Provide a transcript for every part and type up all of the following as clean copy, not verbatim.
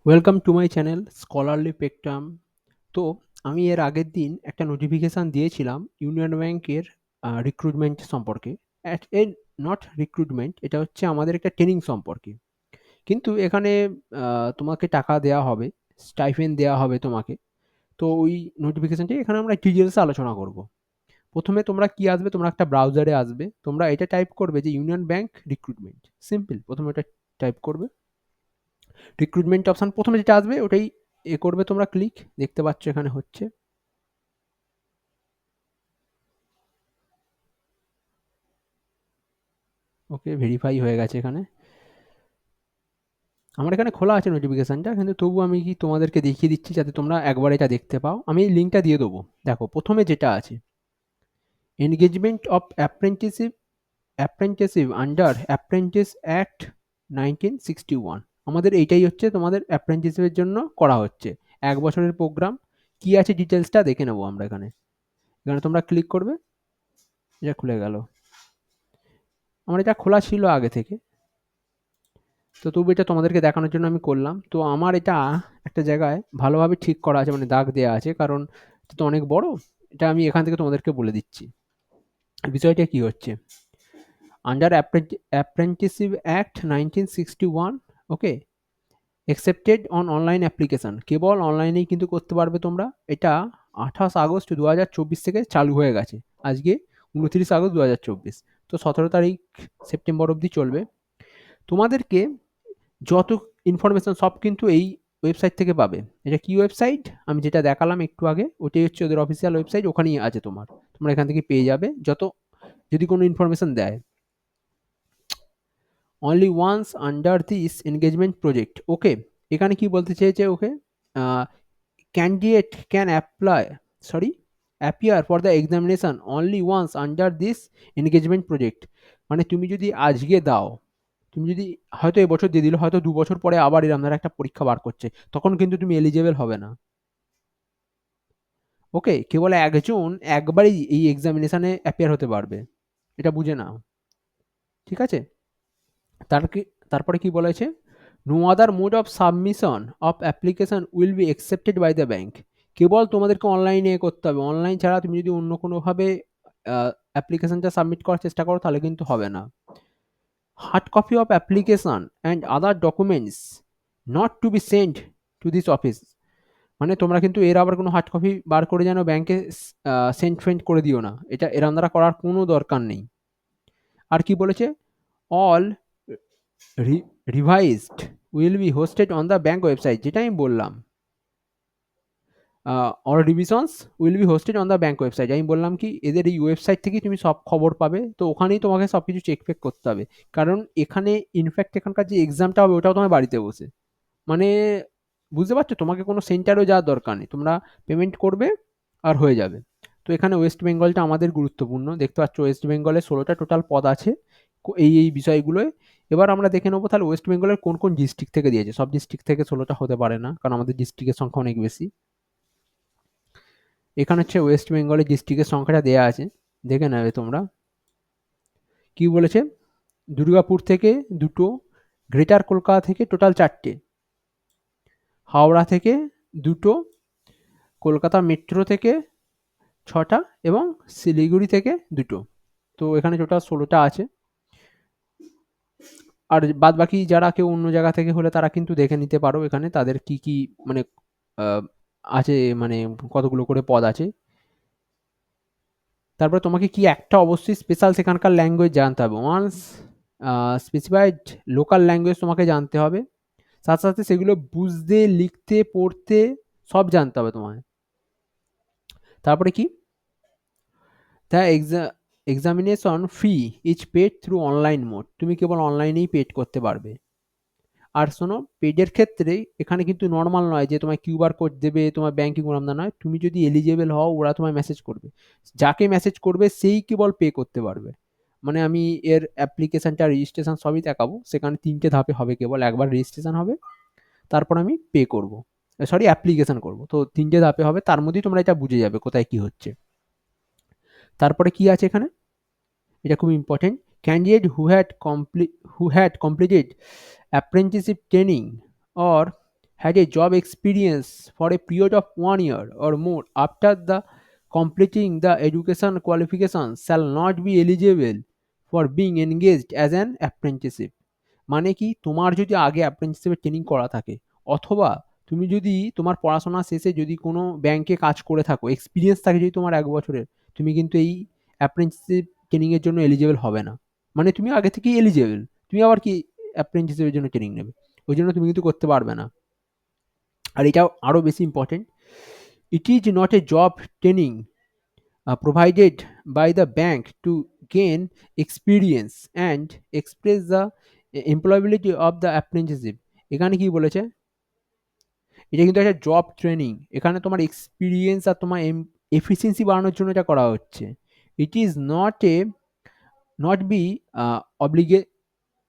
Welcome to my channel scholarly পেকটাম। তো আমি এর আগের দিন একটা নোটিফিকেশান দিয়েছিলাম ইউনিয়ন ব্যাংকের রিক্রুটমেন্ট সম্পর্কে। এ নট রিক্রুটমেন্ট, এটা হচ্ছে আমাদের একটা ট্রেনিং সম্পর্কে। কিন্তু এখানে তোমাকে টাকা দেওয়া হবে, স্টাইপেন্ড দেওয়া হবে তোমাকে। তো ওই নোটিফিকেশানটি এখানে আমরা ডিটেলসে আলোচনা করব। প্রথমে তোমরা কি আসবে, তোমরা একটা ব্রাউজারে আসবে, তোমরা এটা টাইপ করবে যে ইউনিয়ন ব্যাংক রিক্রুটমেন্ট। সিম্পল, প্রথমে এটা টাইপ করবে। রিক্রুটমেন্ট অপশন প্রথমে যেটা আসবে ওটাই করবে তোমরা ক্লিক। দেখতে পাচ্ছ এখানে হচ্ছে। ওকে, ভেরিফাই হয়ে গেছে এখানে। আমার এখানে খোলা আছে নোটিফিকেশনটা, কিন্তু তবু আমি কি তোমাদেরকে দেখিয়ে দিচ্ছি যাতে তোমরা একবার এটা দেখতে পাও। আমি এই লিঙ্কটা দিয়ে দেবো। দেখো প্রথমে যেটা আছে, engagement of apprenticeship under apprentice act 1961। আমাদের এইটাই হচ্ছে তোমাদের অ্যাপ্রেন্টিসিপের জন্য করা হচ্ছে 1 বছরের প্রোগ্রাম। কি আছে ডিটেলসটা দেখে নেবো আমরা এখানে। এখানে তোমরা ক্লিক করবে, এটা খুলে গেল। আমার এটা খোলা ছিল আগে থেকে, তো তবু এটা তোমাদেরকে দেখানোর জন্য আমি করলাম। তো আমার এটা একটা জায়গায় ভালোভাবে ঠিক করা আছে, মানে দাগ দেওয়া আছে, কারণ এটা তো অনেক বড়। এটা আমি এখান থেকে তোমাদেরকে বলে দিচ্ছি বিষয়টা কি হচ্ছে। Under apprenticeship act 1961, okay, accepted on online application. কেবল অনলাইনেই কিন্তু করতে পারবে তোমরা। এটা 28 আগস্ট 2024 থেকে চালু হয়ে গেছে। আজকে 29 আগস্ট 2024, তো 17 তারিখ সেপ্টেম্বর অবধি চলবে। তোমাদেরকে যত ইনফরমেশন সব কিন্তু এই ওয়েবসাইট থেকে পাবে। এটা কি ওয়েবসাইট, আমি যেটা দেখালাম একটু আগে, ওটাই হচ্ছে ওদের অফিসিয়াল ওয়েবসাইট। ওখানেই আছে তোমার, তোমরা এখান থেকে পেয়ে যাবে যত, যদি কোনো ইনফরমেশন দেয়। Only once under this engagement project, okay. এখানে কি বলতে চেয়েছে, okay, candidate can apply, sorry, appear for the examination only once under this engagement project. মানে তুমি যদি আজকে দাও, তুমি যদি হয়তো এবছর দিয়ে দিল, হয়তো 2 বছর পরে আবার এরকম ধরনের একটা পরীক্ষা বার করছে, তখন কিন্তু তুমি এলিজেবল হবে না। ওকে, কেবল একজন একবারই এই এক্সামিনেশনে অ্যাপিয়ার হতে পারবে, এটা বুঝে নাও। ঠিক আছে। তার কি, তারপরে কি বলেছে, no other mode of submission of application will be accepted by the bank. কেবল তোমাদেরকে অনলাইনে করতে হবে। অনলাইন ছাড়া তুমি যদি অন্য কোনোভাবে অ্যাপ্লিকেশনটা সাবমিট করার চেষ্টা করো তাহলে কিন্তু হবে না। Hard copy of application and other documents not to be send to this office. মানে তোমরা কিন্তু এর আবার কোনো হার্ড কপি বার করে যেন ব্যাংকে সেন্ড ফেন্ড করে দিও না, এটা এরম দ্বারা করার কোনো দরকার নেই। আর কি বলেছে, all revised will be hosted on the bank website, যেটা আমি বললাম। All revisions will be hosted on the bank website, আমি বললাম কি এদের এই ওয়েবসাইট থেকেই তুমি সব খবর পাবে। তো ওখানেই তোমাকে সব কিছু চেক ফেক করতে হবে, কারণ এখানে ইনফ্যাক্ট এখানকার যে এক্সামটা হবে ওটাও তোমার বাড়িতে বসে। মানে বুঝতে পারছো, তোমাকে কোনো সেন্টারেও যাওয়ার দরকার নেই, তোমরা পেমেন্ট করবে আর হয়ে যাবে। তো এখানে ওয়েস্ট বেঙ্গলটা আমাদের গুরুত্বপূর্ণ। দেখতে পাচ্ছ ওয়েস্ট বেঙ্গলে 16টা টোটাল পদ আছে এই বিষয়গুলোয়। এবার আমরা দেখে নেবো তাহলে ওয়েস্ট বেঙ্গলের কোন কোন ডিস্ট্রিক্ট থেকে দিয়েছে। সব ডিস্ট্রিক্ট থেকে 16টা হতে পারে না, কারণ আমাদের ডিস্ট্রিক্টের সংখ্যা অনেক বেশি। এখানে হচ্ছে ওয়েস্ট বেঙ্গলের ডিস্ট্রিক্টের সংখ্যাটা দেওয়া আছে, দেখে নেবে তোমরা। কি বলেছে, দুর্গাপুর থেকে 2টো, গ্রেটার কলকাতা থেকে টোটাল 4টে, হাওড়া থেকে 2টো, কলকাতা মেট্রো থেকে 6টা এবং শিলিগুড়ি থেকে 2টো। তো এখানে টোটাল 16টা আছে। আর বাদ বাকি যারা কেউ অন্য জায়গা থেকে হলে তারা কিন্তু দেখে নিতে পারো এখানে তাদের কি কি মানে আহ, আছে, মানে কতগুলো করে পদ আছে। তারপরে তোমাকে কি একটা অবশ্যই স্পেশাল সেখানকার ল্যাঙ্গুয়েজ জানতে হবে। ওয়ান্স স্পেসিফাইড লোকাল ল্যাঙ্গুয়েজ তোমাকে জানতে হবে। সাথে সাথে সেগুলো বুঝতে, লিখতে, পড়তে সব জানতে হবে তোমায়। তারপরে কি, the examination fee is paid through online mode, তুমি কেবল অনলাইনেই পেড করতে পারবে। আর শোনো, পেডের ক্ষেত্রে এখানে কিন্তু নর্মাল নয় যে তোমায় কিউআর কোড দেবে, তোমার ব্যাংকিং ওরম নয়। তুমি যদি এলিজেবল হও ওরা তোমায় মেসেজ করবে, যাকে মেসেজ করবে সেই কেবল পে করতে পারবে। মানে আমি এর অ্যাপ্লিকেশনটা রেজিস্ট্রেশন সবই দেখাবো। সেখানে 3টে ধাপে হবে, কেবল একবার রেজিস্ট্রেশন হবে, তারপর আমি পে করব, সরি অ্যাপ্লিকেশন করব। তো 3টে ধাপে হবে, তার মধ্যেই তোমরা এটা বুঝে যাবে কোথায় কি হচ্ছে। তারপরে কি আছে এখানে, এটা খুব important, candidate who had completed apprenticeship training or had a job experience for a period of 1 year or more after the completing the education qualifications shall not be eligible for being engaged as an apprenticeship. মানে কি, তোমার যদি আগে অ্যাপ্রেন্টিসশিপের training করা থাকে, অথবা তুমি যদি তোমার পড়াশোনা শেষে যদি কোনো ব্যাংকে কাজ করে থাকো, এক্সপিরিয়েন্স থাকে যদি তোমার 1 বছরের, তুমি কিন্তু এই অ্যাপ্রেন্টিসশিপ ট্রেনিং এর জন্য এলিজেবল হবে না। মানে তুমি আগে থেকেই এলিজেবল, তুমি আবার কি অ্যাপ্রেন্টিসশিপের জন্য ট্রেনিং নেবে? ওই জন্য তুমি কিন্তু করতে পারবে না। আর এটাও আরও বেশি important, it is not a job training provided by the bank to gain experience and express the employability of the apprenticeship। এখানে কি বলেছে, এটা কিন্তু একটা জব ট্রেনিং, এখানে তোমার এক্সপিরিয়েন্স আর তোমার এফিসিয়েন্সি বাড়ানোর জন্য এটা করা হচ্ছে। It is not be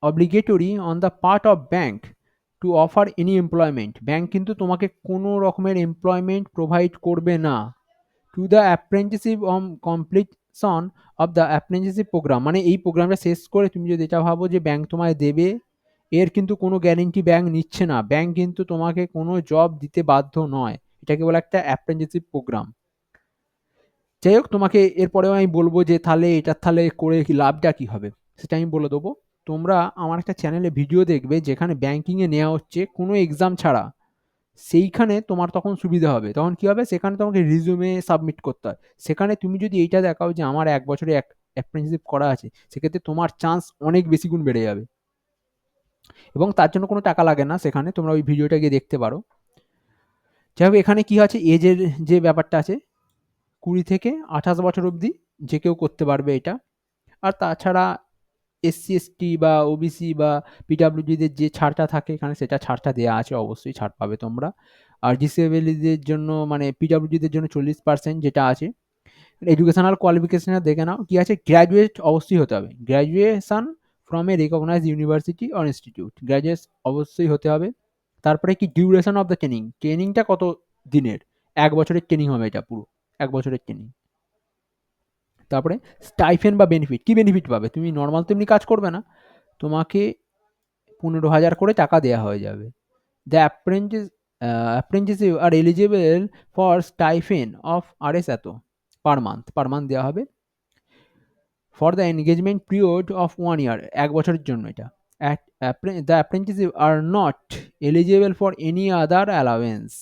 obligatory on the part of bank to offer any employment। ব্যাংক কিন্তু তোমাকে কোনো রকমের এমপ্লয়মেন্ট প্রোভাইড করবে না। To the apprenticeship on completion of the apprenticeship programme, মানে এই প্রোগ্রামটা শেষ করে তুমি যদি এটা ভাবো যে ব্যাংক তোমায় দেবে, এর কিন্তু কোনো গ্যারেন্টি ব্যাংক নিচ্ছে না। ব্যাংক কিন্তু তোমাকে কোনো জব দিতে বাধ্য নয়, এটাকে বলে একটা অ্যাপ্রেন্টিসশিপ প্রোগ্রাম। যাই হোক, তোমাকে এরপরেও আমি বলবো যে তাহলে এটা তাহলে করে কি লাভটা কি হবে, সেটা আমি বলে দেবো। তোমরা আমার একটা চ্যানেলে ভিডিও দেখবে যেখানে ব্যাংকিংয়ে নেওয়া হচ্ছে কোনো এক্সাম ছাড়া, সেইখানে তোমার তখন সুবিধা হবে। তখন কি হবে, সেখানে তোমাকে রিজুমে সাবমিট করতে হয়। সেখানে তুমি যদি এইটা দেখাও যে আমার 1 বছরে অ্যাপ্রেন্টিসশিপ করা আছে, সেক্ষেত্রে তোমার চান্স অনেক বেশি গুণ বেড়ে যাবে, এবং তার জন্য কোনো টাকা লাগে না। সেখানে তোমরা ওই ভিডিওটা গিয়ে দেখতে পারো। যাই হোক, এখানে কি আছে, এজের যে ব্যাপারটা আছে, 20 থেকে 28 বছর অবধি যে কেউ করতে পারবে এটা। আর তাছাড়া SC ST বা OBC বা পিডাব্লিউডিদের যে ছাড়টা থাকে এখানে, সেটা ছাড়টা দেওয়া আছে, অবশ্যই ছাড় পাবে তোমরা। আর ডিসেবিলিটিদের জন্য, মানে পিডাব্লিউডিদের জন্য 40% যেটা আছে। এডুকেশনাল কোয়ালিফিকেশনে দেখে নাও কি আছে, গ্র্যাজুয়েট অবশ্যই হতে হবে, graduation from a recognised university or institute, graduate অবশ্যই হতে হবে। তারপরে কি, ডিউরেশন অফ দ্য ট্রেনিং, ট্রেনিংটা কত দিনের, 1 বছরের ট্রেনিং হবে এটা, পুরো 1 বছরের ট্রেনিং। তারপরে স্টাইফেন বা বেনিফিট, কি বেনিফিট পাবে, তুমি নর্মাল তো এমনি কাজ করবে না, তোমাকে 15,000 করে টাকা দেওয়া হয়ে যাবে। The apprenticeship are eligible for stipend of RS এত পার মান্থ দেওয়া হবে for the engagement period of 1 year, 1 বছরের জন্য এটা। The apprenticeship are not eligible for any other allowance,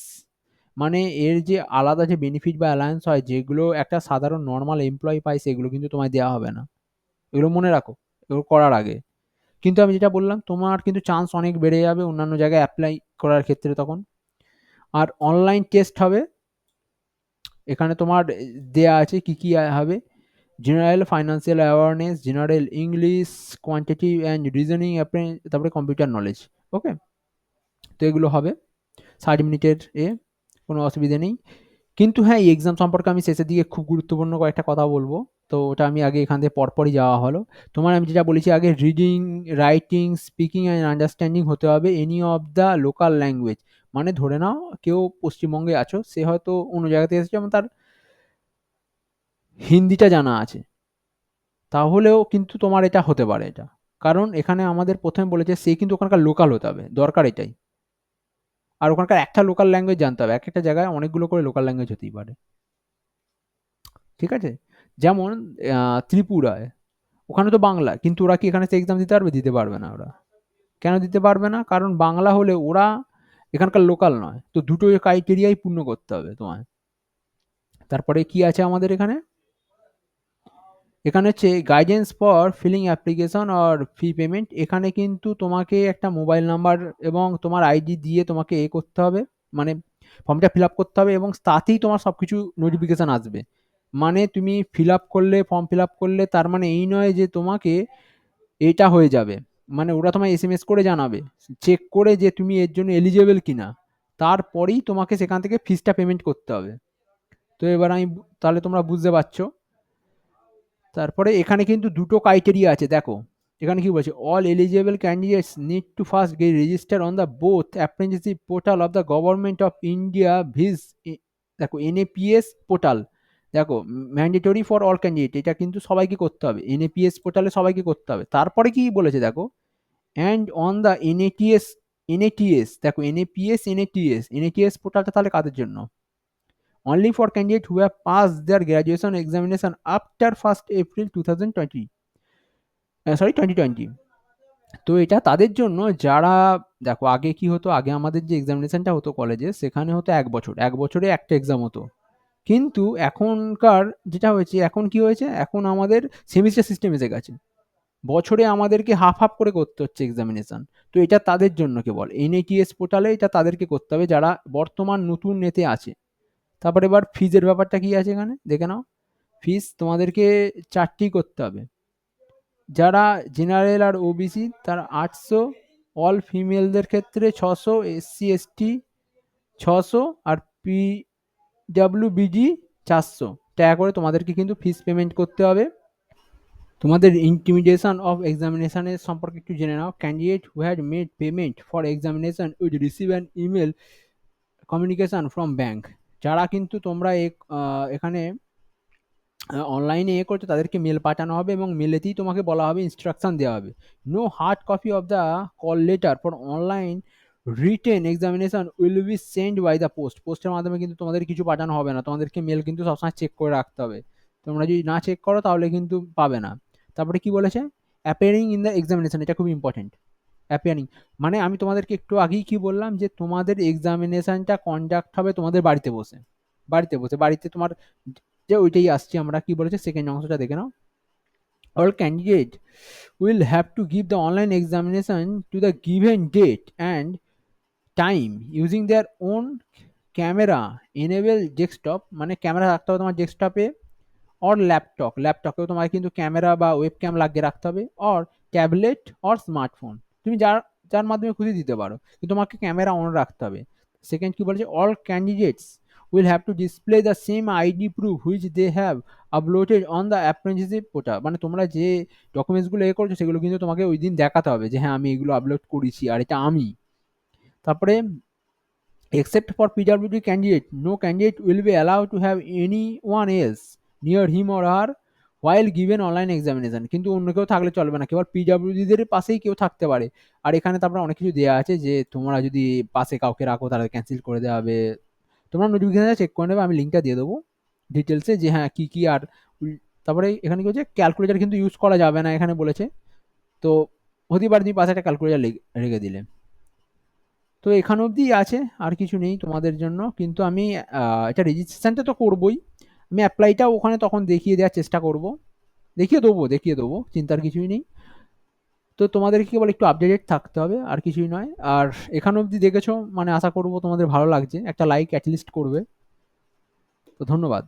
মানে এর যে আলাদা যে বেনিফিট বা অ্যালায়েন্স হয়, যেগুলো একটা সাধারণ নর্মাল এমপ্লয়ি পায়, সেগুলো কিন্তু তোমায় দেওয়া হবে না। এগুলো মনে রাখো, এগুলো করার আগে। কিন্তু আমি যেটা বললাম, তোমার কিন্তু চান্স অনেক বেড়ে যাবে অন্যান্য জায়গায় অ্যাপ্লাই করার ক্ষেত্রে তখন। আর অনলাইন টেস্ট হবে, এখানে তোমার দেয়া আছে কি কি হবে, general financial awareness, general English, quantitative and reasoning, তারপরে কম্পিউটার নলেজ। ওকে, তো এগুলো হবে 60 মিনিটের কোনো অসুবিধা নেই। কিন্তু হ্যাঁ, এই এক্সাম সম্পর্কে আমি শেষের দিকে খুব গুরুত্বপূর্ণ কয়েকটা কথা বলবো। তো ওটা আমি আগে এখান থেকে পরপরই যাওয়া হলো। তোমার আমি যেটা বলেছি আগে, reading, writing, speaking and understanding হতে হবে any of the local language. মানে ধরে নাও কেউ পশ্চিমবঙ্গে আছো, সে হয়তো অন্য জায়গা থেকে এসেছে, যেমন তার হিন্দিটা জানা আছে, তাহলেও কিন্তু তোমার এটা হতে পারে এটা। কারণ এখানে আমাদের প্রথমে বলেছে সে কিন্তু ওখানকার লোকাল হতে হবে, দরকার এটাই। আর ওখানকার একটা লোকাল ল্যাঙ্গুয়েজ জানতে হবে, এক একটা জায়গায় অনেকগুলো করে লোকাল ল্যাঙ্গুয়েজ হতেই পারে। ঠিক আছে, যেমন ত্রিপুরায়, ওখানে তো বাংলা, কিন্তু ওরা কি এখানে সে এক্সাম দিতে পারবে? দিতে পারবে না ওরা। কেন দিতে পারবে না? কারণ বাংলা হলে ওরা এখানকার লোকাল নয়, তো দুটো ক্রাইটেরিয়াই পূর্ণ করতে হবে তোমায়। তারপরে কি আছে আমাদের এখানে, এখানে হচ্ছে guidance for filling application or fee payment. এখানে কিন্তু তোমাকে একটা মোবাইল নাম্বার এবং তোমার আইডি দিয়ে তোমাকে করতে হবে, মানে ফর্মটা ফিল আপ করতে হবে, এবং তাতেই তোমার সব কিছু নোটিফিকেশান আসবে। মানে তুমি ফর্ম ফিল আপ করলে তার মানে এই নয় যে তোমাকে এটা হয়ে যাবে। মানে ওরা তোমায় SMS করে জানাবে, চেক করে যে তুমি এর জন্য এলিজেবল কিনা, তারপরেই তোমাকে সেখান থেকে ফিসটা পেমেন্ট করতে হবে। তো এবার তাহলে তোমরা বুঝতে পারছো। তারপরে এখানে কিন্তু দুটো ক্রাইটেরিয়া আছে, দেখো এখানে কি বলছে, all eligible candidates need to first get register on the both apprenticeship portal of the government of India viz, দেখো NAPS পোর্টাল, দেখো ম্যান্ডেটরি ফর অল ক্যান্ডিডেট, এটা কিন্তু সবাইকে করতে হবে, NAPS পোর্টালে সবাইকে করতে হবে। তারপরে কি বলেছে দেখো, and on the NATS NATS, দেখো NAPS, NATS পোর্টালটা তাহলে কাদের জন্য? Only for candidate who have pass there graduation examination after 1 April 2020, sorry 2020। তো এটা তাদের জন্য যারা, দেখো আগে কি হতো, আগে আমাদের যে এক্সামিনেশনটা হতো কলেজে সেখানে হতো 1 বছর, 1 বছরে একটা এক্সাম হতো। কিন্তু এখনকার যেটা হয়েছে, এখন কি হয়েছে, এখন আমাদের সেমিস্টার সিস্টেম এসে গেছে, বছরে আমাদেরকে হাফ হাফ করে করতে হচ্ছে এক্সামিনেশন। তো এটা তাদের জন্য কেবল NATS পোর্টালে এটা তাদেরকে করতে হবে যারা বর্তমান নতুন নেতে আছে। তারপর এবার ফিজের ব্যাপারটা কি আছে এখানে দেখে নাও। ফিজ তোমাদেরকে 4টি করতে হবে। যারা জেনারেল আর ওবিসি তারা 800, অল ফিমেলদের ক্ষেত্রে 600, SC ST 600, আর PWBG 400 টাকা করে তোমাদেরকে কিন্তু ফিস পেমেন্ট করতে হবে। তোমাদের ইন্টিমিডেশন অফ এক্সামিনেশনের সম্পর্কে একটু জেনে নাও। Candidate who had made payment for examination with receive an email communication from bank, যারা কিন্তু তোমরা এখানে অনলাইনে করছো তাদেরকে মেল পাঠানো হবে এবং মেলেতেই তোমাকে বলা হবে, ইনস্ট্রাকশন দেওয়া হবে। No hard copy of the call letter for online written examination will be send by the পোস্টের মাধ্যমে কিন্তু তোমাদের কিছু পাঠানো হবে না, তোমাদেরকে মেল কিন্তু সবসময় চেক করে রাখতে হবে। তোমরা যদি না চেক করো তাহলে কিন্তু পাবে না। তারপরে কি বলেছে, অ্যাপিয়ারিং ইন দ্য এক্সামিনেশন, এটা খুব ইম্পর্টেন্ট। অ্যাপিয়ারিং মানে আমি তোমাদেরকে একটু আগেই কি বললাম যে তোমাদের এক্সামিনেশনটা কন্ডাক্ট হবে তোমাদের বাড়িতে বসে, বাড়িতে তোমার, যে ওইটাই আসছি আমরা, কি বলেছে সেকেন্ড অংশটা দেখে নাও। All candidate will have to give the online examination to the given date and time using their own camera enable desktop, মানে ক্যামেরা রাখতে হবে তোমার ডেস্কটপে, অর ল্যাপটপেও তোমার কিন্তু ক্যামেরা বা ওয়েব ক্যাম লাগিয়ে রাখতে হবে, অর ট্যাবলেট অর স্মার্টফোন, তুমি যার যার মাধ্যমে খুশি দিতে পারো, কিন্তু তোমাকে ক্যামেরা অন রাখতে হবে। সেকেন্ড কি বলেছে, all candidates will have to display the same ID proof which they have uploaded on the apprenticeship portal, মানে তোমরা যে ডকুমেন্টসগুলো করছো সেগুলো কিন্তু তোমাকে ওই দিন দেখাতে হবে যে হ্যাঁ আমি এগুলো আপলোড করেছি আর এটা আমি। তারপরে except for PWD candidate, no candidate will be allowed to have anyone else near him or her while given online examination, কিন্তু অন্য কেউ থাকলে চলবে না, কেবল PWD দের পাশেই কেউ থাকতে পারে। আর এখানে তারপরে অনেক কিছু দেওয়া আছে যে তোমরা যদি পাশে কাউকে রাখো তাহলে ক্যান্সেল করে দেওয়া হবে। তোমরা নোটিফিকেশন চেক করে নেবে, আমি লিঙ্কটা দিয়ে দেবো ডিটেলসে যে হ্যাঁ কি কি। আর তারপরে এখানে কি হচ্ছে, ক্যালকুলেটার কিন্তু ইউজ করা যাবে না এখানে বলেছে। তো হতে পারে তুমি পাশে একটা ক্যালকুলেটার রেখে দিলে। তো এখান অবধি আছে, আর কিছু নেই তোমাদের জন্য। কিন্তু আমি এটা রেজিস্ট্রেশনটা তো করবই, আমি অ্যাপ্লাইটা ওখানে তখন দেখিয়ে দেওয়ার চেষ্টা করব, দেখিয়ে দেবো, চিন্তার কিছুই নেই। তো তোমাদেরকে কেবল একটু আপডেটেড থাকতে হবে, আর কিছুই নয়। আর এখান অবধি দেখেছো মানে আশা করবো তোমাদের ভালো লাগছে, একটা লাইক অ্যাটলিস্ট করবে। তো ধন্যবাদ।